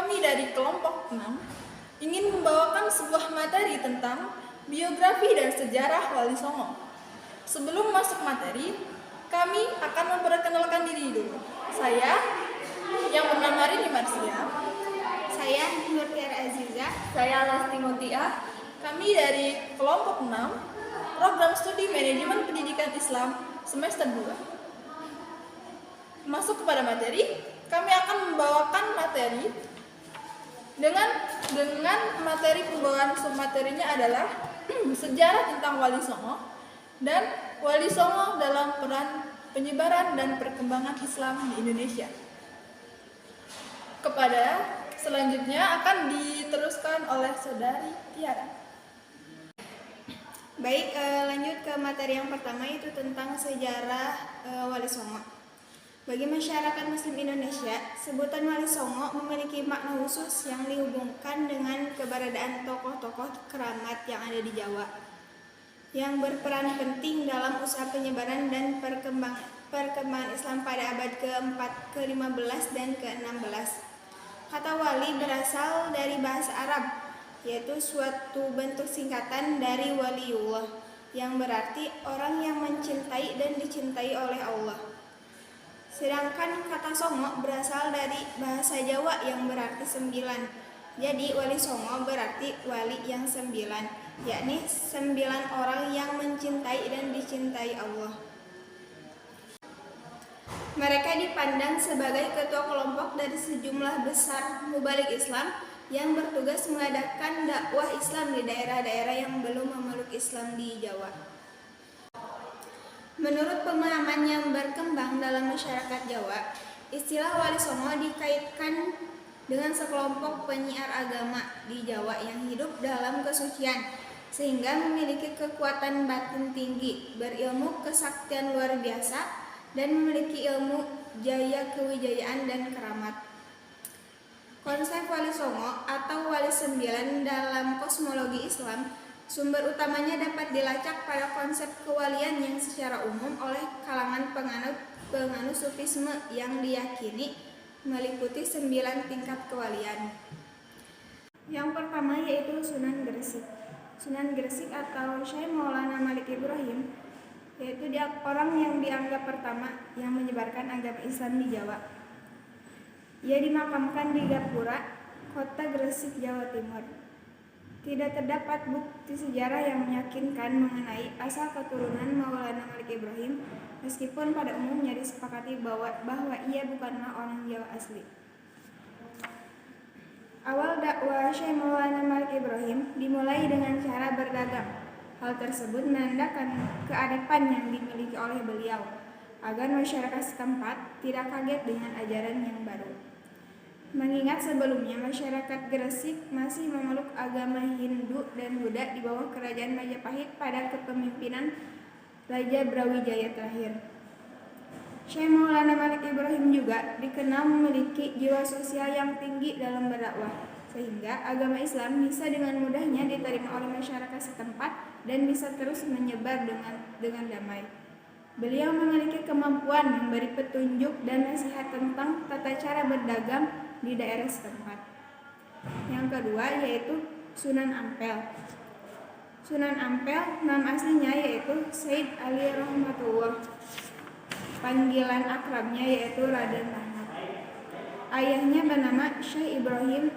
Kami dari kelompok 6 ingin membawakan sebuah materi tentang biografi dan sejarah Wali Songo. Sebelum masuk materi, kami akan memperkenalkan diri dulu. Saya yang bernama Rini Marsia. Saya Nur Tiara Aziza. Saya Lasti Mutia. Kami dari kelompok 6, program studi manajemen pendidikan Islam semester 2. Masuk kepada materi, kami akan membawakan materi dengan materi pembawaan submaterinya adalah sejarah tentang Wali Songo dan Wali Songo dalam peran penyebaran dan perkembangan Islam di Indonesia. Kepada selanjutnya akan diteruskan oleh Saudari Tiara. Baik, lanjut ke materi yang pertama, yaitu tentang sejarah Wali Songo. Bagi masyarakat Muslim Indonesia, sebutan Wali Songo memiliki makna khusus yang dihubungkan dengan keberadaan tokoh-tokoh keramat yang ada di Jawa, yang berperan penting dalam usaha penyebaran dan perkembangan Islam pada abad ke-4, ke-15, dan ke-16. Kata wali berasal dari bahasa Arab, yaitu suatu bentuk singkatan dari waliullah, yang berarti orang yang mencintai dan dicintai oleh Allah. Sedangkan kata songo berasal dari bahasa Jawa yang berarti 9. Jadi Wali Songo berarti wali yang 9, yakni 9 orang yang mencintai dan dicintai Allah. Mereka dipandang sebagai ketua kelompok dari sejumlah besar mubalik Islam yang bertugas mengadakan dakwah Islam di daerah-daerah yang belum memeluk Islam di Jawa. Menurut pemahaman yang berkembang dalam masyarakat Jawa, istilah Wali Songo dikaitkan dengan sekelompok penyiar agama di Jawa yang hidup dalam kesucian, sehingga memiliki kekuatan batin tinggi, berilmu kesaktian luar biasa, dan memiliki ilmu jaya kewijayaan dan keramat. Konsep Wali Songo atau Wali 9 dalam kosmologi Islam, sumber utamanya dapat dilacak pada konsep kewalian yang secara umum oleh kalangan penganut sufisme yang diyakini meliputi 9 tingkat kewalian. Yang pertama yaitu Sunan Gresik. Sunan Gresik atau Syekh Maulana Malik Ibrahim, yaitu dia orang yang dianggap pertama yang menyebarkan agama Islam di Jawa. Ia dimakamkan di Gapura, kota Gresik, Jawa Timur. Tidak terdapat bukti sejarah yang meyakinkan mengenai asal keturunan Maulana Malik Ibrahim, meskipun pada umumnya disepakati bahwa ia bukanlah orang Jawa asli. Awal dakwah Syekh Maulana Malik Ibrahim dimulai dengan cara berdagang. Hal tersebut menandakan kearifan yang dimiliki oleh beliau, agar masyarakat setempat tidak kaget dengan ajaran yang baru. Mengingat sebelumnya masyarakat Gresik masih memeluk agama Hindu dan Buddha di bawah kerajaan Majapahit pada kepemimpinan Raja Brawijaya terakhir. Syekh Maulana Malik Ibrahim juga dikenal memiliki jiwa sosial yang tinggi dalam berdakwah, sehingga agama Islam bisa dengan mudahnya diterima oleh masyarakat setempat dan bisa terus menyebar dengan damai. Beliau memiliki kemampuan memberi petunjuk dan nasihat tentang tata cara berdagang di daerah setempat. Yang kedua yaitu Sunan Ampel. Sunan Ampel nama aslinya yaitu Said Ali Rahmatullah. Panggilan akrabnya yaitu Raden Rahmat. Ayahnya bernama Syekh Ibrahim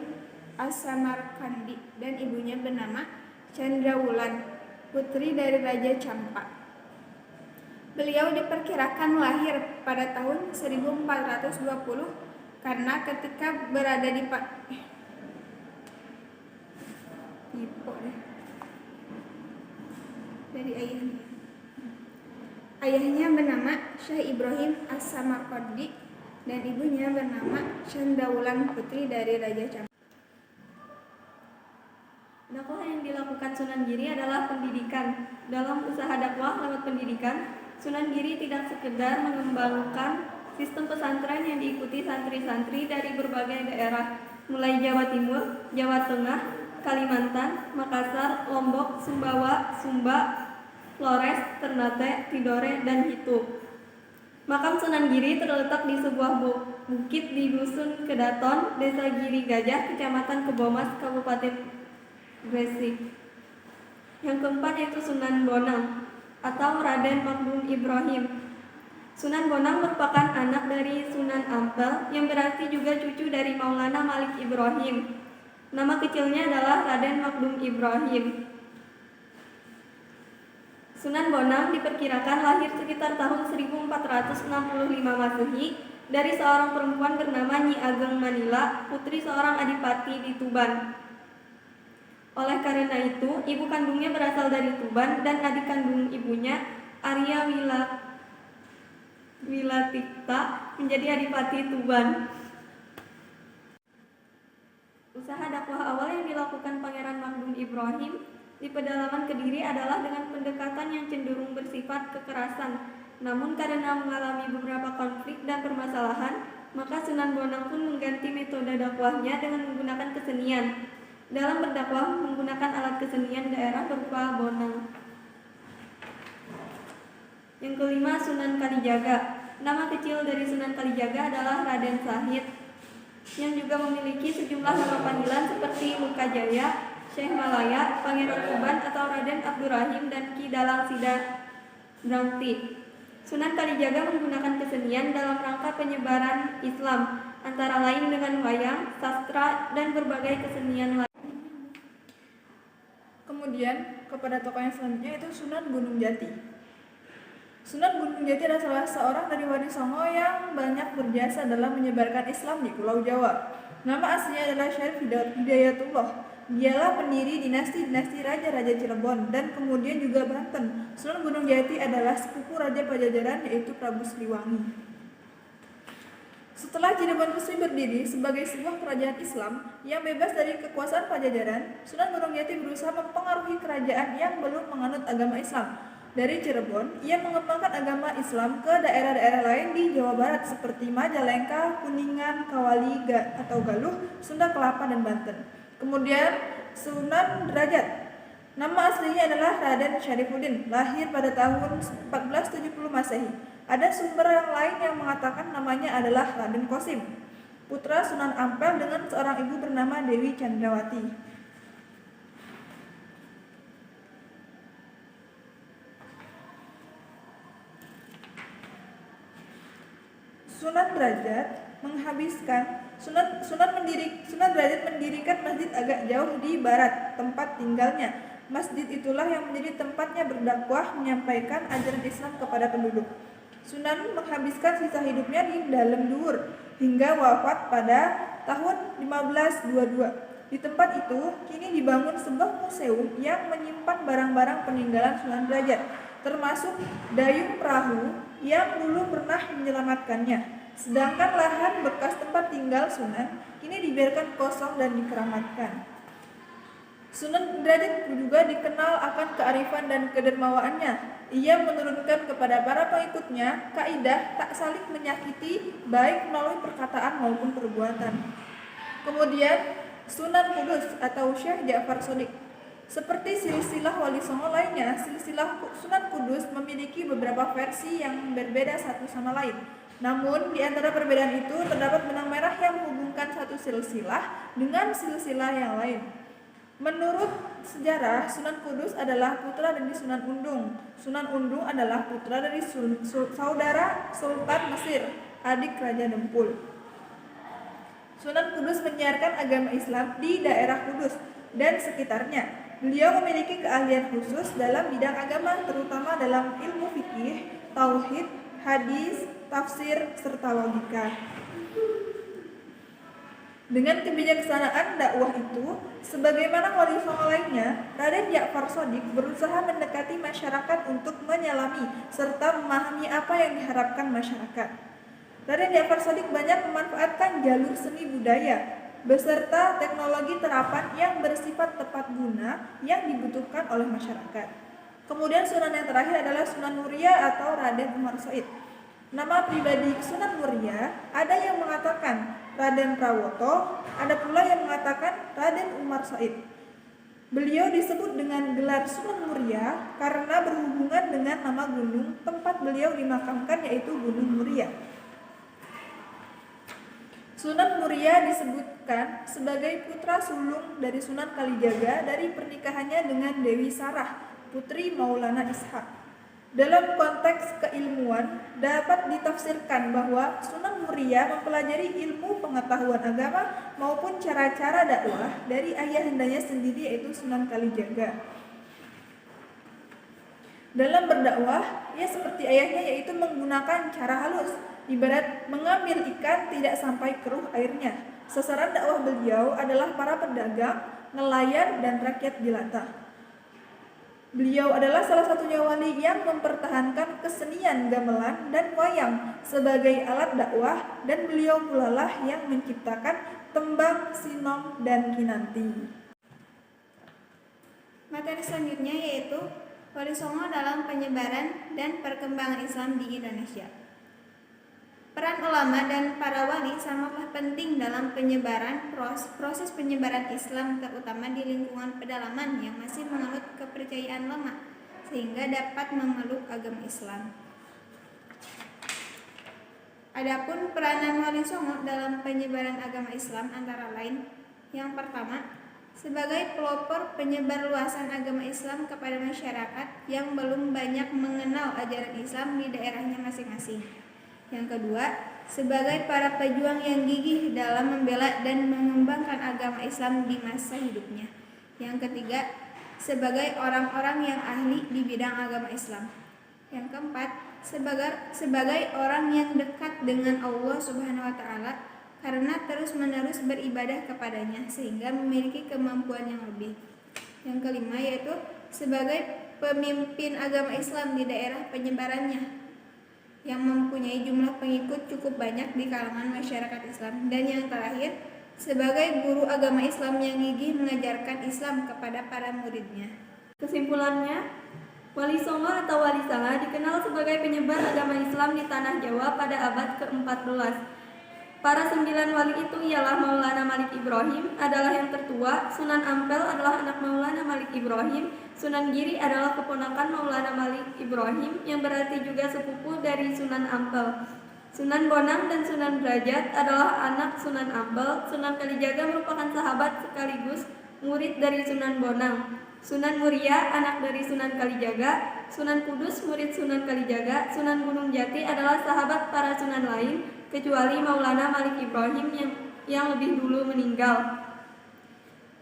As-Samarkandi dan ibunya bernama Chandrawulan, putri dari Raja Campa. Beliau diperkirakan lahir pada tahun 1420 karena ketika berada di dari ayahnya bernama Syekh Ibrahim As-Samarkandi dan ibunya bernama Chandrawulan, putri dari Raja Campa. Dakwah yang dilakukan Sunan Giri adalah pendidikan. Dalam usaha dakwah lewat pendidikan, Sunan Giri tidak sekedar mengembangkan sistem pesantren yang diikuti santri-santri dari berbagai daerah, mulai Jawa Timur, Jawa Tengah, Kalimantan, Makassar, Lombok, Sumbawa, Sumba, Flores, Ternate, Tidore, dan Hitu. Makam Sunan Giri terletak di sebuah bukit di Dusun Kedaton, Desa Giri Gajah, Kecamatan Kebomas, Kabupaten Gresik. Yang keempat yaitu Sunan Bonang atau Raden Magdum Ibrahim. Sunan Bonang merupakan anak dari Sunan Ampel yang berarti juga cucu dari Maulana Malik Ibrahim. Nama kecilnya adalah Raden Magdum Ibrahim. Sunan Bonang diperkirakan lahir sekitar tahun 1465 Masehi dari seorang perempuan bernama Nyi Ageng Manila, putri seorang adipati di Tuban. Oleh karena itu, ibu kandungnya berasal dari Tuban dan adik kandung ibunya, Arya Wilatikta, menjadi adipati Tuban. Usaha dakwah awal yang dilakukan Pangeran Magdum Ibrahim di pedalaman Kediri adalah dengan pendekatan yang cenderung bersifat kekerasan. Namun karena mengalami beberapa konflik dan permasalahan, maka Sunan Bonang pun mengganti metode dakwahnya dengan menggunakan kesenian. Dalam berdakwah menggunakan alat kesenian daerah berupa bonang. Yang kelima, Sunan Kalijaga. Nama kecil dari Sunan Kalijaga adalah Raden Sahid, yang juga memiliki sejumlah nama panggilan seperti Lukajaya, Syekh Malaya, Pangeran Tuban atau Raden Abdurrahim dan Ki Dalang Sida Brangti. Sunan Kalijaga menggunakan kesenian dalam rangka penyebaran Islam, antara lain dengan wayang, sastra, dan berbagai kesenian lain. Kemudian kepada tokoh yang selanjutnya itu Sunan Gunung Jati. Sunan Gunung Jati adalah salah seorang dari Wali Songo yang banyak berjasa dalam menyebarkan Islam di Pulau Jawa. Nama aslinya adalah Syarif Hidayatullah. Dialah pendiri dinasti-dinasti Raja-Raja Cirebon dan kemudian juga Banten. Sunan Gunung Jati adalah sepupu Raja Pajajaran yaitu Prabu Siliwangi. Setelah Cirebon resmi berdiri sebagai sebuah kerajaan Islam yang bebas dari kekuasaan Pajajaran, Sunan Gunung Jati berusaha mempengaruhi kerajaan yang belum menganut agama Islam. Dari Cirebon, ia mengembangkan agama Islam ke daerah-daerah lain di Jawa Barat seperti Majalengka, Kuningan, Kawali atau Galuh, Sunda Kelapa, dan Banten. Kemudian Sunan Derajat. Nama aslinya adalah Raden Syarifuddin, lahir pada tahun 1470 Masehi. Ada sumber yang lain yang mengatakan namanya adalah Raden Kosim, putra Sunan Ampel dengan seorang ibu bernama Dewi Chandrawati. Sunan Derajat Sunan Derajat mendirikan masjid agak jauh di barat tempat tinggalnya. Masjid itulah yang menjadi tempatnya berdakwah menyampaikan ajaran Islam kepada penduduk. Sunan menghabiskan sisa hidupnya di Dalem Dhuwur hingga wafat pada tahun 1522. Di tempat itu kini dibangun sebuah museum yang menyimpan barang-barang peninggalan Sunan Derajat, termasuk dayung perahu yang dulu pernah menyelamatkannya. Sedangkan lahan bekas tempat tinggal Sunan kini dibiarkan kosong dan dikeramatkan. Sunan Derajat juga dikenal akan kearifan dan kedermawaannya. Ia menurunkan kepada para pengikutnya kaidah tak saling menyakiti baik melalui perkataan maupun perbuatan. Kemudian Sunan Kudus atau Syekh Ja'far Shadiq. Seperti silsilah Wali Songo lainnya, silsilah Sunan Kudus memiliki beberapa versi yang berbeda satu sama lain. Namun di antara perbedaan itu terdapat benang merah yang menghubungkan satu silsilah dengan silsilah yang lain. Menurut sejarah, Sunan Kudus adalah putra dari Sunan Undung. Sunan Undung adalah putra dari saudara Sultan Mesir, adik Raja Dempul. Sunan Kudus menyiarkan agama Islam di daerah Kudus dan sekitarnya. Beliau memiliki keahlian khusus dalam bidang agama, terutama dalam ilmu fikih, tauhid, hadis, tafsir, serta logika. Dengan kebijaksanaan dakwah itu, sebagaimana Wali Songo lainnya, Raden Ja'far Shadiq berusaha mendekati masyarakat untuk menyelami serta memahami apa yang diharapkan masyarakat. Raden Ja'far Shadiq banyak memanfaatkan jalur seni budaya beserta teknologi terapan yang bersifat tepat guna yang dibutuhkan oleh masyarakat. Kemudian Sunan yang terakhir adalah Sunan Muria atau Raden Umar Said. Nama pribadi Sunan Muria ada yang mengatakan Raden Prawoto, ada pula yang mengatakan Raden Umar Said. Beliau disebut dengan gelar Sunan Muria karena berhubungan dengan nama gunung tempat beliau dimakamkan yaitu Gunung Muria. Sunan Muria disebutkan sebagai putra sulung dari Sunan Kalijaga dari pernikahannya dengan Dewi Sarah, putri Maulana Ishaq. Dalam konteks keilmuan, dapat ditafsirkan bahwa Sunan Muria mempelajari ilmu pengetahuan agama maupun cara-cara dakwah dari ayahandanya sendiri yaitu Sunan Kalijaga. Dalam berdakwah, ia seperti ayahnya yaitu menggunakan cara halus, ibarat mengambil ikan tidak sampai keruh airnya. Sasaran dakwah beliau adalah para pedagang, nelayan, dan rakyat jelata. Beliau adalah salah satunya wali yang mempertahankan kesenian gamelan dan wayang sebagai alat dakwah, dan beliau pula lah yang menciptakan tembang, sinom, dan kinanti. Materi selanjutnya yaitu Wali Songo dalam penyebaran dan perkembangan Islam di Indonesia. Peran ulama dan para wali sangatlah penting dalam penyebaran proses penyebaran Islam, terutama di lingkungan pedalaman yang masih menganut kepercayaan lama, sehingga dapat memeluk agama Islam. Adapun peranan Wali Songo dalam penyebaran agama Islam antara lain: yang pertama, sebagai pelopor penyebar luasan agama Islam kepada masyarakat yang belum banyak mengenal ajaran Islam di daerahnya masing-masing. Yang kedua, sebagai para pejuang yang gigih dalam membela dan mengembangkan agama Islam di masa hidupnya. Yang ketiga, sebagai orang-orang yang ahli di bidang agama Islam. Yang keempat, sebagai orang yang dekat dengan Allah Subhanahu wa taala karena terus-menerus beribadah kepadanya sehingga memiliki kemampuan yang lebih. Yang kelima yaitu sebagai pemimpin agama Islam di daerah penyebarannya yang mempunyai jumlah pengikut cukup banyak di kalangan masyarakat Islam. Dan yang terakhir, sebagai guru agama Islam yang gigih mengajarkan Islam kepada para muridnya. Kesimpulannya, Wali Songo atau Wali Sanga dikenal sebagai penyebar agama Islam di tanah Jawa pada abad ke-14. Para 9 wali itu ialah Maulana Malik Ibrahim adalah yang tertua, Sunan Ampel adalah anak Maulana Malik Ibrahim, Sunan Giri adalah keponakan Maulana Malik Ibrahim yang berarti juga sepupu dari Sunan Ampel. Sunan Bonang dan Sunan Derajat adalah anak Sunan Ampel. Sunan Kalijaga merupakan sahabat sekaligus murid dari Sunan Bonang. Sunan Muria anak dari Sunan Kalijaga. Sunan Kudus murid Sunan Kalijaga. Sunan Gunung Jati adalah sahabat para sunan lain kecuali Maulana Malik Ibrahim yang lebih dulu meninggal.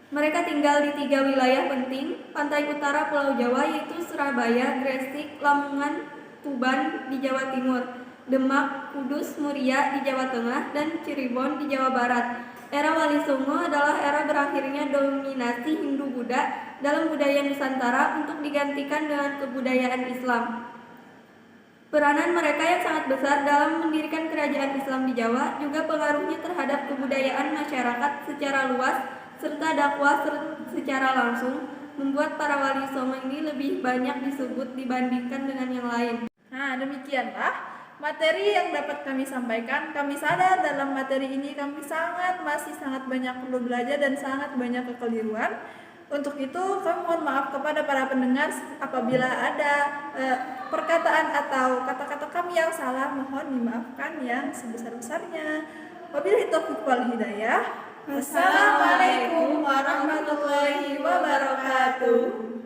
Mereka tinggal di 3 wilayah penting pantai utara Pulau Jawa yaitu Surabaya, Gresik, Lamongan, Tuban di Jawa Timur, Demak, Kudus, Muria di Jawa Tengah, dan Cirebon di Jawa Barat. Era Wali Songo adalah era berakhirnya dominasi Hindu-Buddha dalam budaya Nusantara untuk digantikan dengan kebudayaan Islam. Peranan mereka yang sangat besar dalam mendirikan kerajaan Islam di Jawa juga pengaruhnya terhadap kebudayaan masyarakat secara luas serta dakwah secara langsung membuat para Wali Songo ini lebih banyak disebut dibandingkan dengan yang lain. Nah, demikianlah materi yang dapat kami sampaikan. Kami sadar dalam materi ini kami masih sangat banyak perlu belajar dan sangat banyak kekeliruan. Untuk itu kami mohon maaf kepada para pendengar apabila ada perkataan atau kata-kata kami yang salah, mohon dimaafkan yang sebesar-besarnya. Wabillahi taufiq wal hidayah. Wassalamualaikum warahmatullahi wabarakatuh.